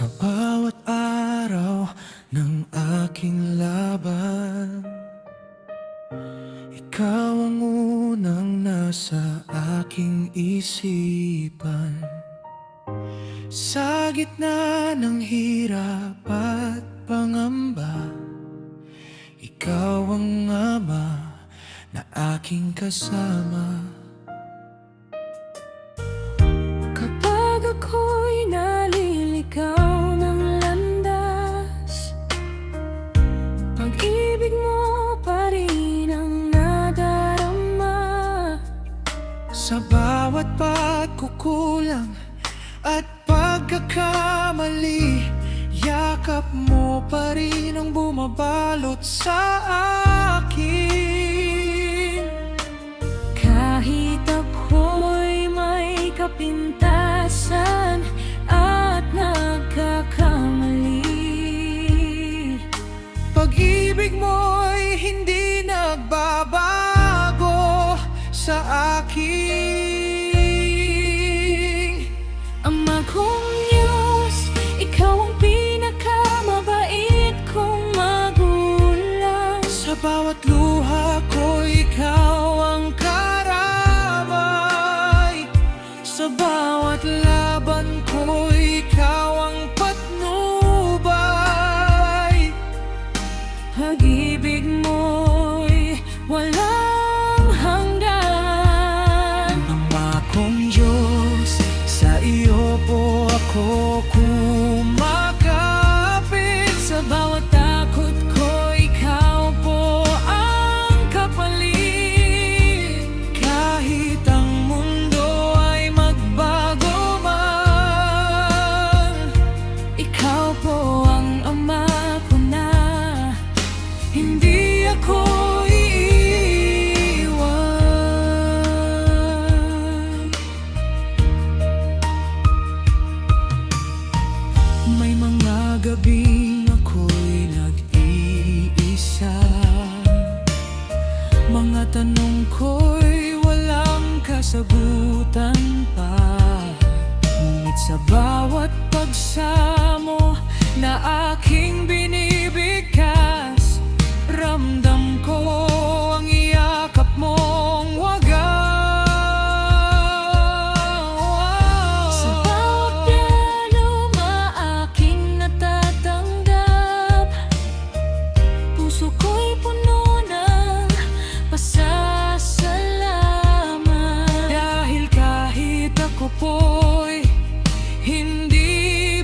Sa bawat araw ng aking laban, ikaw ang unang nasa aking isipan. Sa gitna ng hirap at pangamba, ikaw ang ama na aking kasama. Kapag ako'y naliligaw ng landas, pag-ibig mo pa rin ang nadarama. Sa bawat pagkukulang at pagkakamali, yakap mo pa rin ang bumabalot sa akin. Kahit ako'y may kapintasan at nagkakamali, Pag-ibig mo'y hindi nagbabago sa akin. Ama kong Diyos, ikaw ang pinakamabait kong magulang. Sa bawat luha ko, ikaw ang karamay. Sa bawat laban ko, ikaw ang patnubay. Pag-ibig mo'y walang hanggan. Ama kong Diyos, sa iyo po ako kumakapit. Sa bawat takot ko, ikaw po ang kapalit. Kahit ang mundo ay magbago man, Ikaw po ang ama ko na hindi ako iiwan. May mga gabing ako'y nag-iisa, mga tanong ko'y walang kasagutan pa. Ngunit sa bawat pagsamo na aking binibigkas, ramdam ko ang iyakap mong wagas. Sa bawat plano maaking natatanggap, puso ko'y puno ng pasasalamat. Dahil kahit ako po'y hindi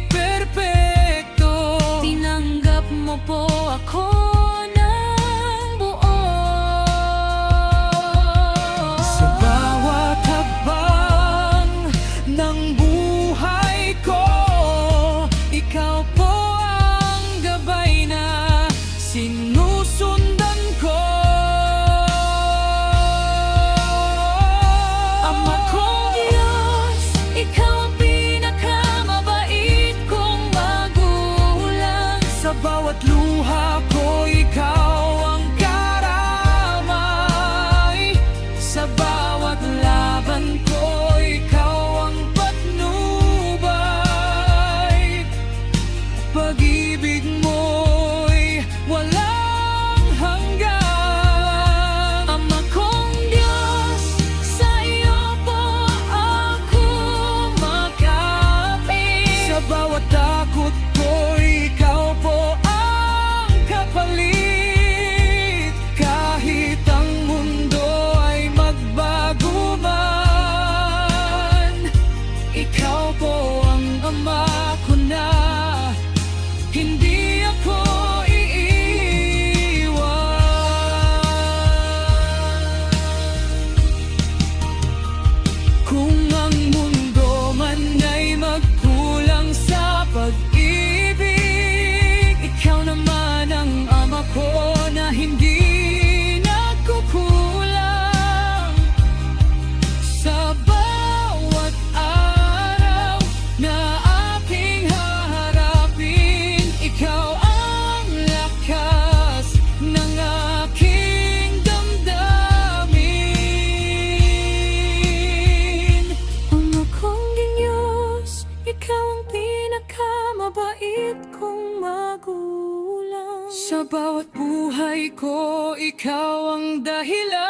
Sa bawat buhay ko, ikaw ang dahilan.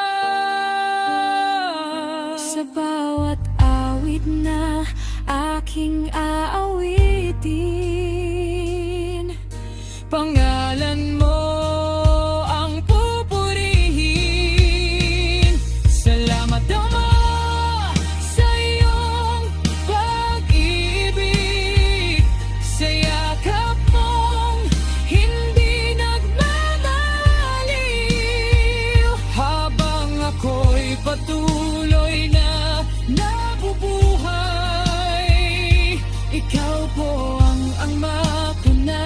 Sa bawat awit na aking aawitin, pangalan mo ang pupurihin. Salamat Ama sa iyong pag-ibig, sa yakap mong hindi nagmamaliw. Habang ako'y patuloy na nabubuhay, ikaw po ang Ama ko na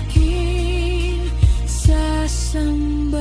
aking sasambahin.